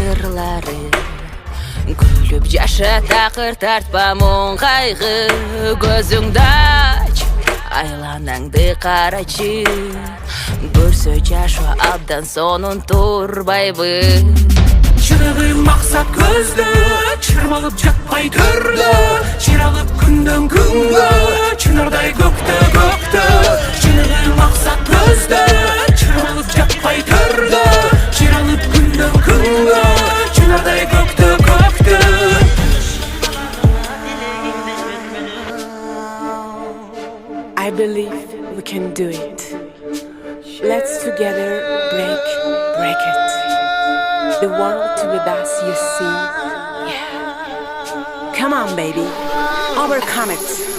сырлары. Күлүп жаша, такыр тартпа мұң қайғы. Көзүңдү ач, айланаңды карачы. Көрсө жашоо абдан сонун турбайбы. Чыныгы максат көздө, чырмалып жатпай төрдө. Чыралып күндөн күнгө, чынардай көктө көктө. Чыныгы максат көздө, чырмалып жатпай төрдө. Чыралып күндөн күнгө, чынардай көктө көктө. I believe we can do it. Let's together break it. The world with us, you see. Yeah. Come on, baby. Overcome it.